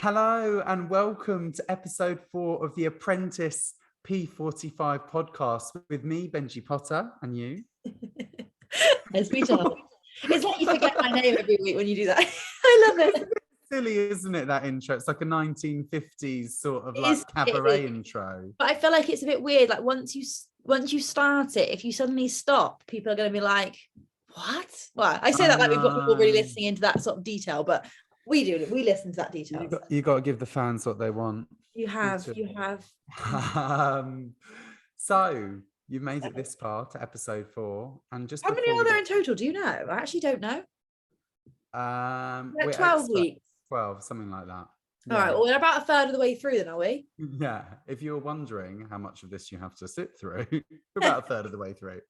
Hello and welcome to episode 4 of the Apprentice P45 podcast with me, Benjy Potter, and you. Esme, Todd. It's like you forget my name every week when you do that. I love it. Silly, isn't it, that intro? It's like a 1950s sort of like cabaret intro. But I feel like it's a bit weird. Like once you start it, if you suddenly stop, people are going to be like, "What?" Well, I say that like we've got people really listening into that sort of detail, but we listen to that detail. You got to give the fans what they want. You have. So you've made it this far to episode 4, and just how many are there in total? Do you know? I actually don't know. We're 12 weeks. 12, something like that. Yeah. All right, well, we're about a third of the way through then, are we? Yeah, if you're wondering how much of this you have to sit through, we're about a third of the way through.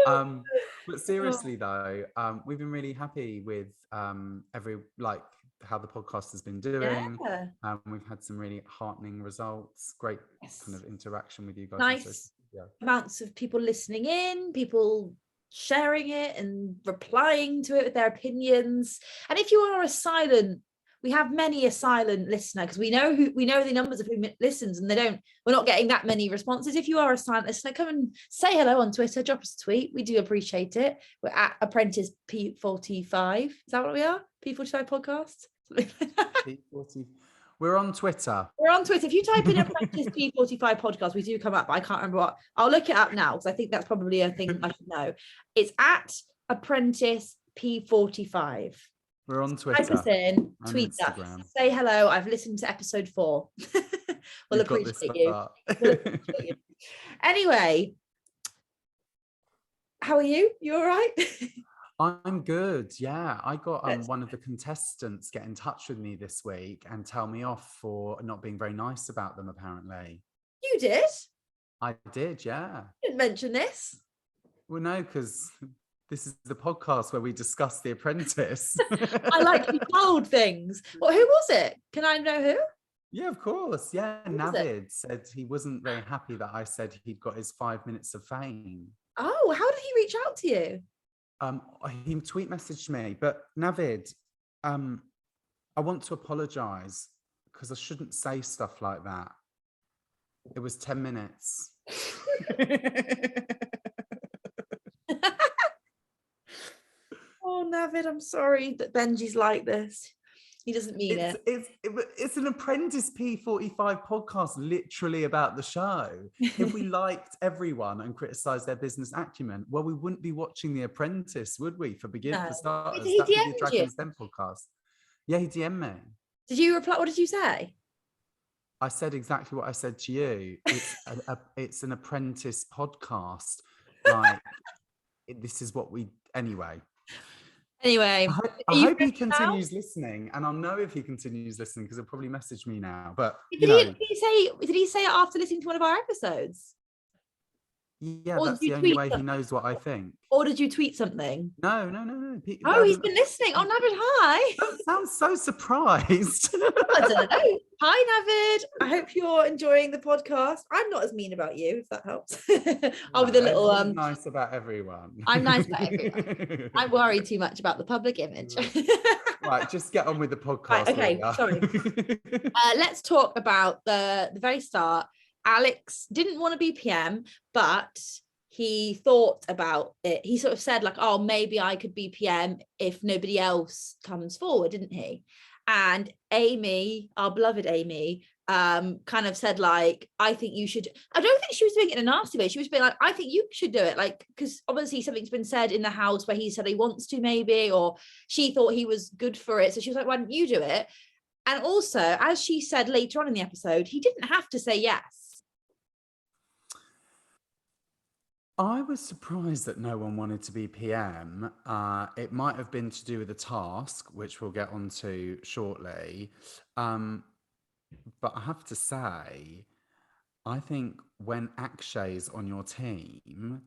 But seriously though, we've been really happy with how the podcast has been doing. Yeah. We've had some really heartening results, great kind of interaction with you guys. Nice amounts of people listening in, people sharing it and replying to it with their opinions. And if you are we have many a silent listener, because we know the numbers of who listens, and we're not getting that many responses. If you are a silent listener, come and say hello on Twitter, drop us a tweet. We do appreciate it. We're at Apprentice P45. Is that what we are? P45 podcast? P40. We're on Twitter. If you type in Apprentice P45 podcast, we do come up, but I can't remember what. I'll look it up now because I think that's probably a thing I should know. It's at Apprentice P45. We're on Twitter. Type us in, tweet us, say hello. I've listened to episode 4. We'll appreciate you. Anyway, how are you? You all right? I'm good. Yeah, I got one of the contestants get in touch with me this week and tell me off for not being very nice about them. Apparently, you did. I did. Yeah. You didn't mention this. Well, no, because this is the podcast where we discuss The Apprentice. I like to be told things. Well, who was it? Can I know who? Yeah, of course. Yeah, Navid said he wasn't very happy that I said he'd got his 5 minutes of fame. Oh, how did he reach out to you? He tweet messaged me, but Navid, I want to apologise because I shouldn't say stuff like that. It was 10 minutes. Oh, Navid, I'm sorry that Benji's like this. He doesn't mean it. It's an Apprentice P45 podcast, literally about the show. If we liked everyone and criticised their business acumen, well, we wouldn't be watching The Apprentice, would we? For starters, he that would be DM'd a Dragon's Den podcast. Yeah, he DM'd me. Did you reply? What did you say? I said exactly what I said to you. It's an Apprentice podcast. Like, this is what we anyway. Anyway, I hope he continues listening, and I'll know if he continues listening because he'll probably message me now. But did he say it after listening to one of our episodes? Yeah, that's the only way he knows what I think. Or did you tweet something? No. Oh, he's been listening. Oh, Navid, hi. Don't sound so surprised. I don't know. Hi, Navid. I hope you're enjoying the podcast. I'm not as mean about you, if that helps. I'll be the little I'm nice about everyone. I'm nice about everyone. I worry too much about the public image. Right, just get on with the podcast. Right, okay, sorry. Let's talk about the very start. Alex didn't want to be PM, but he thought about it. He sort of said like, oh, maybe I could be PM if nobody else comes forward, didn't he? And Amy, our beloved Amy, kind of said like, I think you should. I don't think she was doing it in a nasty way. She was being like, I think you should do it. Like, because obviously something's been said in the house where he said he wants to maybe, or she thought he was good for it. So she was like, why don't you do it? And also, as she said later on in the episode, he didn't have to say yes. I was surprised that no one wanted to be PM. It might have been to do with the task, which we'll get onto shortly. But I have to say, I think when Akshay's on your team,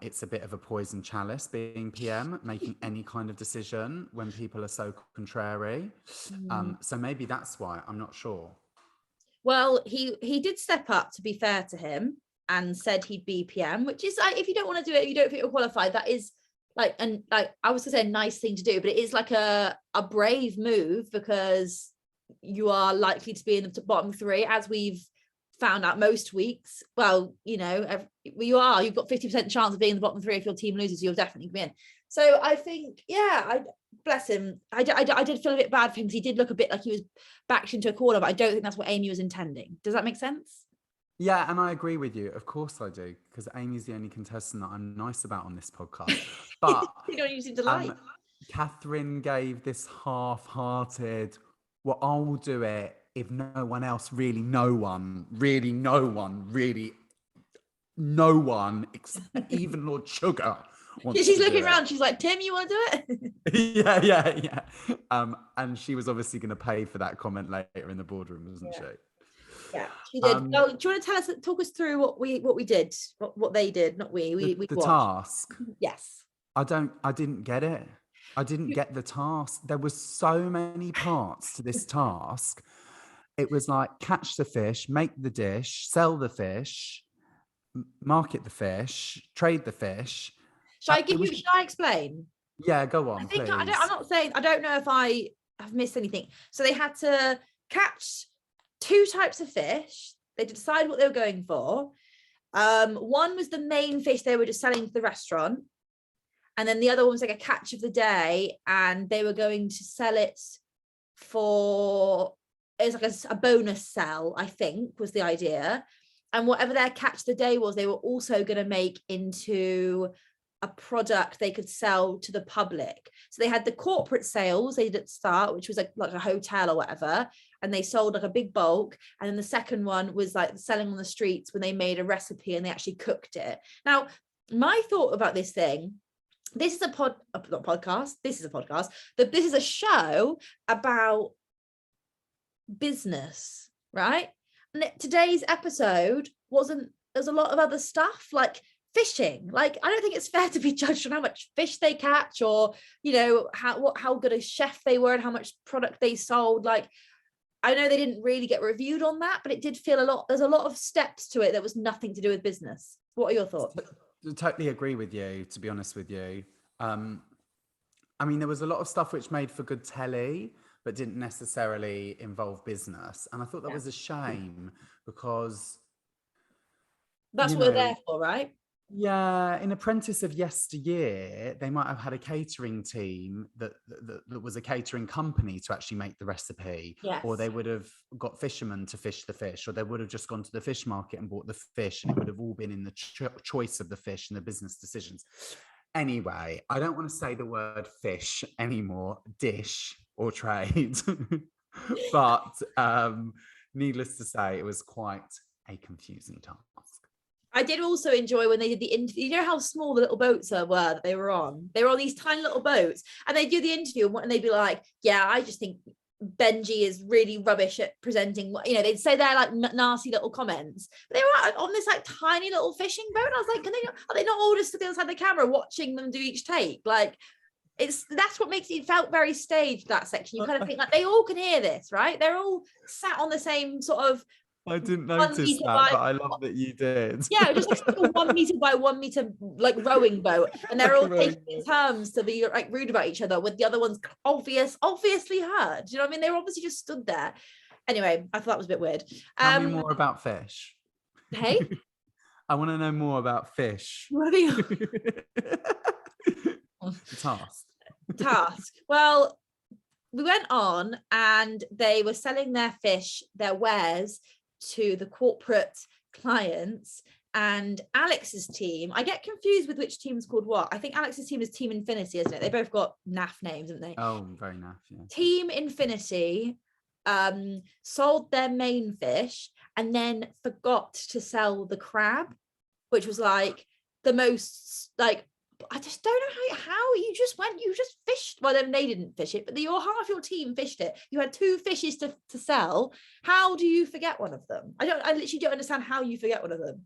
it's a bit of a poison chalice being PM, making any kind of decision when people are so contrary. So maybe that's why. I'm not sure. Well, he did step up, to be fair to him, and said he'd be PM, which is like, if you don't want to do it, if you don't think you're qualified, that is like, and like I was to say a nice thing to do, but it is like a brave move, because you are likely to be in the bottom 3, as we've found out most weeks. Well, you've got 50% chance of being in the bottom 3. If your team loses, you'll definitely be in. So I think, I bless him. I did feel a bit bad for him, because he did look a bit like he was backed into a corner, but I don't think that's what Amy was intending. Does that make sense? Yeah, and I agree with you. Of course I do, because Amy's the only contestant that I'm nice about on this podcast. But you don't seem to like. Catherine gave this half-hearted, well, I'll do it if no one else, really no one, even Lord Sugar wants she's to looking do around, it. she's like, Tim, you want to do it? Yeah. And she was obviously going to pay for that comment later in the boardroom, wasn't she? Yeah, she did. Do you want to talk us through what we did, what they did, not we the watched. task? Yes. I didn't get it. I didn't get the task. There was so many parts to this task. It was like catch the fish, make the dish, sell the fish, market the fish, trade the fish. Should I explain? Yeah, go on, I think please. I'm not saying, I don't know if I have missed anything. So they had to catch 2 types of fish. They had to decide what they were going for. One was the main fish they were just selling to the restaurant. And then the other one was like a catch of the day, and they were going to sell it for, it was like a bonus sell, I think was the idea. And whatever their catch of the day was, they were also going to make into a product they could sell to the public. So they had the corporate sales they did at the start, which was like a hotel or whatever, and they sold like a big bulk. And then the second one was like selling on the streets, when they made a recipe and they actually cooked it. Now, my thought about this thing, this is a podcast. This is a show about business, right? And today's episode there's a lot of other stuff like fishing. Like, I don't think it's fair to be judged on how much fish they catch, or how good a chef they were and how much product they sold. Like, I know they didn't really get reviewed on that, but it did feel there's a lot of steps to it that was nothing to do with business. What are your thoughts? I totally agree with you, to be honest with you. I mean, there was a lot of stuff which made for good telly, but didn't necessarily involve business. And I thought that was a shame, because that's what we're there for, right? Yeah, in Apprentice of yesteryear, they might have had a catering team that was a catering company to actually make the recipe. Yes. Or they would have got fishermen to fish the fish, or they would have just gone to the fish market and bought the fish, and it would have all been in the choice of the fish and the business decisions. Anyway, I don't want to say the word fish anymore, dish or trade, but needless to say, it was quite a confusing task. I did also enjoy when they did the interview. You know how small the little boats were that they were on? They were on these tiny little boats, and they do the interview, and they'd be like, yeah, I just think Benjy is really rubbish at presenting. They'd say they're like nasty little comments. But they were on this like tiny little fishing boat. And I was like, are they not all just stood outside the camera watching them do each take? Like, that's what makes it felt very staged, that section. You kind of think like they all can hear this, right? They're all sat on the same sort of. I didn't notice that, but I love that you did. Yeah, just like a 1 meter by 1 meter like rowing boat, and they're all taking turns to be like rude about each other, with the other ones obviously heard. You know what I mean? They were obviously just stood there. Anyway, I thought that was a bit weird. Tell me more about fish. Hey, I want to know more about fish. What are you? Task. Well, we went on, and they were selling their fish, their wares, to the corporate clients. And Alex's team, I get confused with which team's called what. I think Alex's team is Team Infinity, isn't it? They both got naff names, haven't they? Oh, very naff, yeah. Team Infinity sold their main fish and then forgot to sell the crab, which was like the most, like, I just don't know how you just fished. Well, then they didn't fish it, but half your team fished it. You had 2 fishes to sell. How do you forget one of them? I literally don't understand how you forget one of them.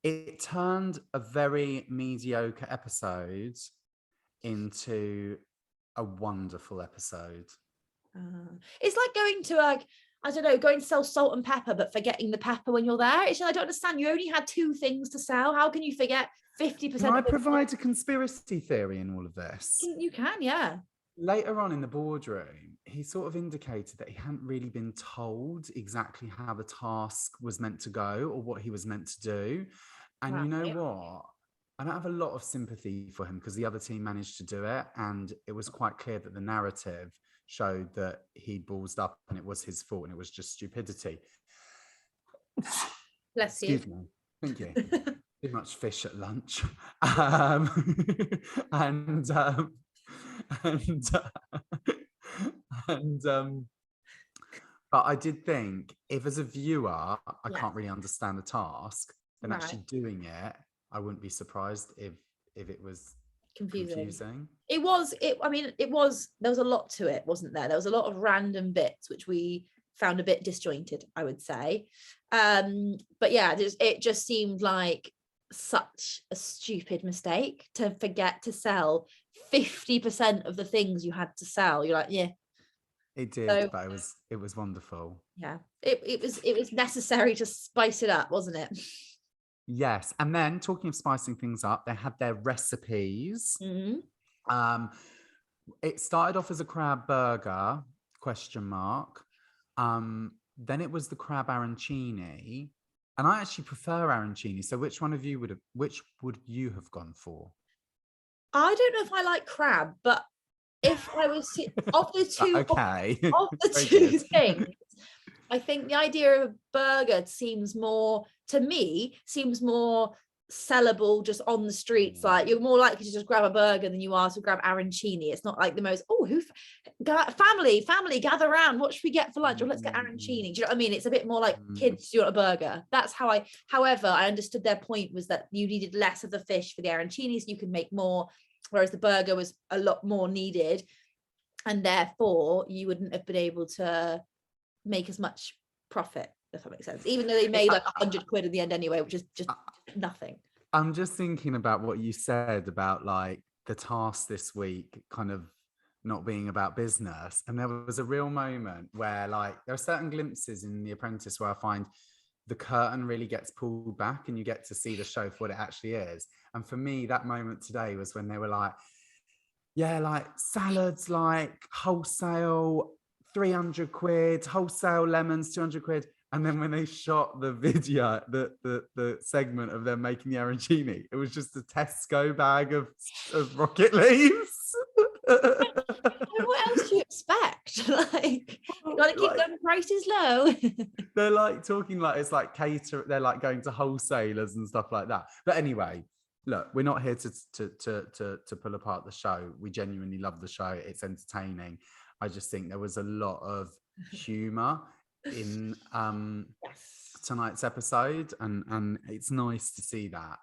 It turned a very mediocre episode into a wonderful episode. It's like going to going to sell salt and pepper, but forgetting the pepper when you're there. I don't understand. You only had 2 things to sell. How can you forget 50%? Can I provide a conspiracy theory in all of this? You can, yeah. later on in the boardroom, he sort of indicated that he hadn't really been told exactly how the task was meant to go or what he was meant to do. And you know Right. what? I don't have a lot of sympathy for him because the other team managed to do it. And it was quite clear that the narrative showed that he'd ballsed up and it was his fault and it was just stupidity. Bless you. Excuse me. Thank you. Too much fish at lunch. And and but I did think if as a viewer I can't really understand the task, then actually doing it, I wouldn't be surprised if it was confusing. It was there was a lot to it, wasn't there? There was a lot of random bits which we found a bit disjointed, I would say. But yeah, it just seemed like such a stupid mistake to forget to sell 50% of the things you had to sell. You're like, yeah. It did, but it was wonderful. Yeah, it was necessary to spice it up, wasn't it? Yes. And then talking of spicing things up, they had their recipes. Mm-hmm. It started off as a crab burger, ? Then it was the crab arancini. And I actually prefer arancini. So which would you have gone for? I don't know if I like crab, but if I was of the two, okay, of the two things, I think the idea of a burger seems more sellable just on the streets. Like you're more likely to just grab a burger than you are to grab arancini. It's not like the most family gather around, what should we get for lunch? Or let's get arancini. Do you know what I mean? It's a bit more like kids, do you want a burger? That's how however I understood their point was that you needed less of the fish for the arancini so you could make more, whereas the burger was a lot more needed and therefore you wouldn't have been able to make as much profit, if that makes sense, even though they made like 100 quid in the end anyway, which is just nothing. I'm just thinking about what you said about like the task this week kind of not being about business, and there was a real moment where like there are certain glimpses in The Apprentice where I find the curtain really gets pulled back and you get to see the show for what it actually is. And for me, that moment today was when they were like, yeah, like salads, like wholesale 300 quid, wholesale lemons 200 quid. And then when they shot the video, the segment of them making the arancini, it was just a Tesco bag of rocket leaves. What else do you expect? Like, you gotta keep them prices low. They're like talking like it's like cater. They're like going to wholesalers and stuff like that. But anyway, look, we're not here to pull apart the show. We genuinely love the show. It's entertaining. I just think there was a lot of humor in tonight's episode, and it's nice to see that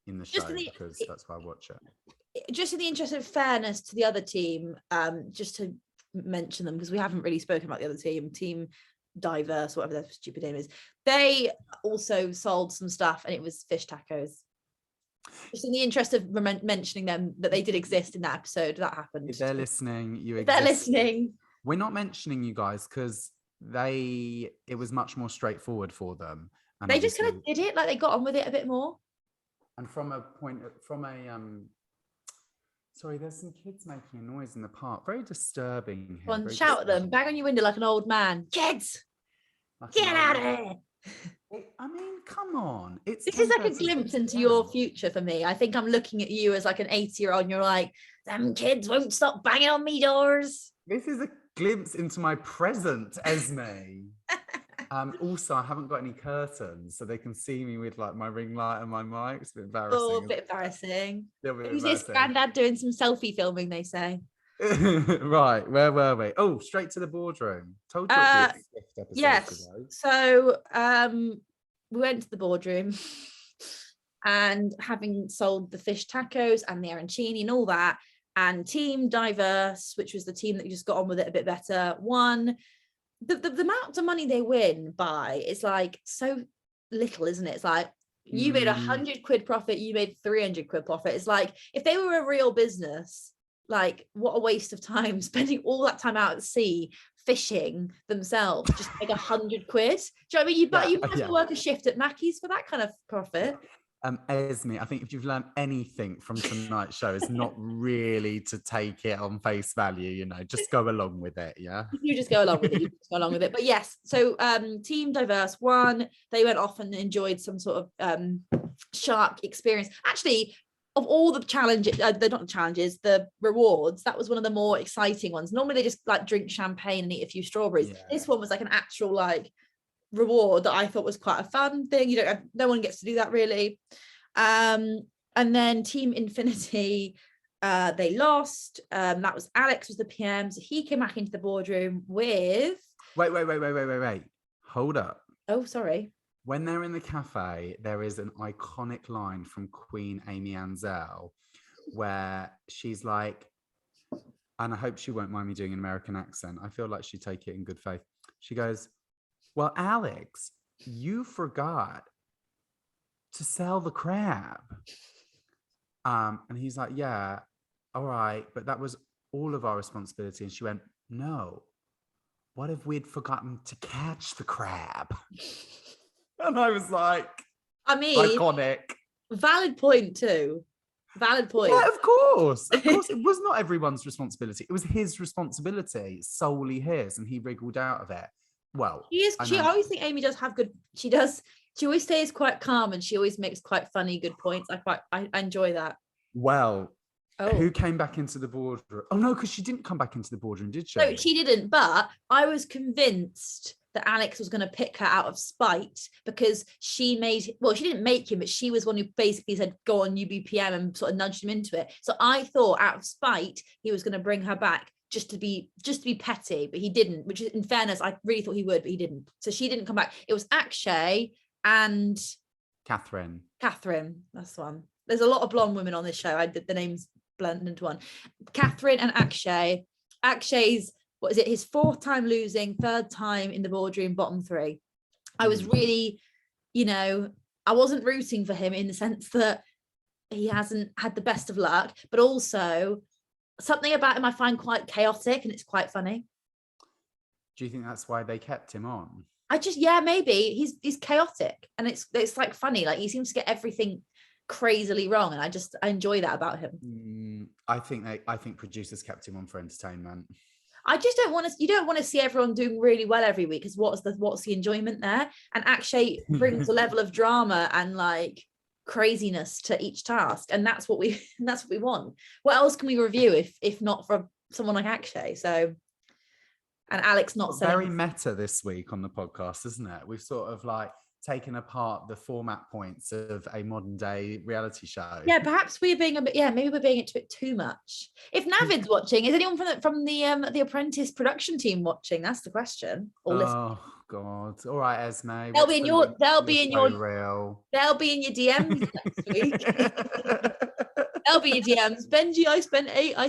in the show because that's why I watch it. Just in the interest of fairness to the other team, just to mention them because we haven't really spoken about the other team diverse, whatever their stupid name is. They also sold some stuff and it was fish tacos. Just in the interest of mentioning them, that they did exist in that episode. That happened. If they're listening, they're listening. We're not mentioning you guys because it was much more straightforward for them. And they just kind of did it, like they got on with it a bit more. And sorry, there's some kids making a noise in the park. Very disturbing. Go on, shout at them, bang on your window like an old man. Kids, get out of here. I mean, come on. This is like a glimpse into your future for me. I think I'm looking at you as like an 80-year-old and you're like, them kids won't stop banging on me doors. This is a glimpse into my present, Esme. Also, I haven't got any curtains, so they can see me with like my ring light and my mic. It's a bit embarrassing. Oh, a bit embarrassing. Who's this granddad doing some selfie filming, they say? Right, where were we? Oh, straight to the boardroom. Told you episode yes. Today. So we went to the boardroom and having sold the fish tacos and the arancini and all that, and team diverse, which was the team that just got on with it a bit better, won. The amount of money they win by is like so little, isn't it? It's like you made 100 quid profit, you made 300 quid profit. It's like if they were a real business, like what a waste of time spending all that time out at sea fishing themselves just like 100 quid. Do you know what I mean? You might as well work a shift at Mackey's for that kind of profit. Esme, I think if you've learned anything from tonight's show, is not really to take it on face value, you know, just go along with it, yeah? You just go along with it. You just go along with it. But yes, so Team Diverse won. They went off and enjoyed some sort of shark experience. Actually, of all the challenges, they're not the challenges, the rewards, that was one of the more exciting ones. Normally they just like drink champagne and eat a few strawberries. Yeah. This one was like an actual like reward that I thought was quite a fun thing. You know, no one gets to do that really. And then Team Infinity, they lost. That was Alex was the PM, so he came back into the boardroom with Wait. Hold up. oh sorry. When they're in the cafe, there is an iconic line from Queen Amy Ansell where she's like, and I hope she won't mind me doing an American accent. I feel like she'd take it in good faith. She goes, well, Alex, you forgot to sell the crab. And he's like, yeah, all right, but that was all of our responsibility. And she went, no, what if we'd forgotten to catch the crab? And I was like, I mean, iconic. Valid point too. Valid point. Yeah, of course. Of course, it was not everyone's responsibility. It was his responsibility, solely his, and he wriggled out of it. Well, I always think Amy does have good. She always stays quite calm, and she always makes quite funny, good points. I enjoy that. Well, who came back into the boardroom? Oh no, because she didn't come back into the boardroom, did she? No, she didn't. But I was convinced that Alex was going to pick her out of spite because she didn't make him, but she was one who basically said, go on, you be PM, and sort of nudged him into it. So I thought out of spite, he was going to bring her back just to be petty, but he didn't, which in fairness, I really thought he would, but he didn't. So she didn't come back. It was Akshay and Catherine. That's the one. There's a lot of blonde women on this show. I did the names blended into one. Catherine and Akshay. Akshay's, what is it, his fourth time losing, third time in the boardroom, bottom three. I was really, I wasn't rooting for him in the sense that he hasn't had the best of luck, but also something about him I find quite chaotic and it's quite funny. Do you think that's why they kept him on? Maybe he's chaotic and it's like funny. Like he seems to get everything crazily wrong, and I enjoy that about him. I think producers kept him on for entertainment. I just you don't want to see everyone doing really well every week, because what's the enjoyment there? And Akshay brings a level of drama and like craziness to each task, and that's what we want. What else can we review if not from someone like Akshay? So, and Alex not saying very meta this week on the podcast, isn't it? We've sort of like taken apart the format points of a modern day reality show. Yeah, perhaps we're being maybe we're being a bit too much. If Navid's watching, is anyone from the Apprentice production team watching? That's the question. Oh God! All right, Esme. They'll be in your DMs next week. They'll be your DMs. Benjy, I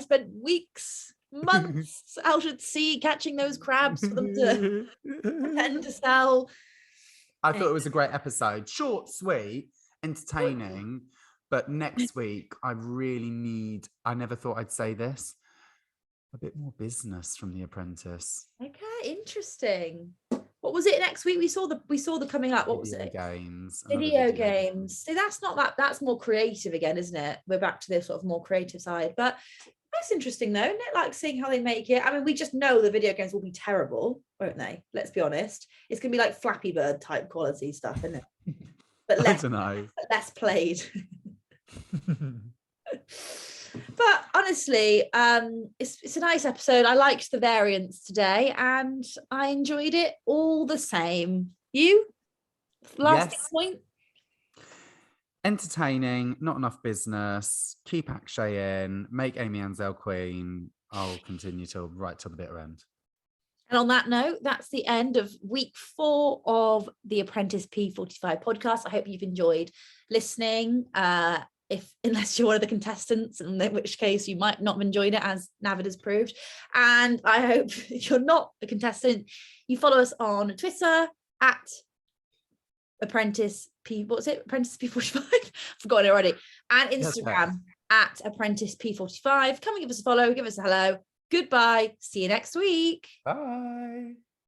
spent weeks, months out at sea catching those crabs for them to pretend to sell. I thought it was a great episode. Short, sweet, entertaining. But next week, I never thought I'd say this, a bit more business from The Apprentice. Okay, interesting. What was it next week? We saw the coming up. What was it? Video games. So that's more creative again, isn't it? We're back to the sort of more creative side. But that's interesting though, isn't it? Like seeing how they make it. I mean, we just know the video games will be terrible, won't they? Let's be honest. It's gonna be like Flappy Bird type quality stuff, isn't it? But less, I don't know. Less played. But honestly, it's a nice episode. I liked the variants today and I enjoyed it all the same. You? Last point? Entertaining, not enough business. Keep Akshay in, make Amy Ansell queen. I'll continue right till the bitter end. And on that note, that's the end of week 4 of the Apprentice P45 podcast. I hope you've enjoyed listening. Unless you're one of the contestants, in which case you might not have enjoyed it, as Navid has proved. And I hope if you're not a contestant, you follow us on Twitter at Apprentice P45? I've forgotten it already. And Instagram at Apprentice P45. Come and give us a follow, give us a hello. Goodbye. See you next week. Bye.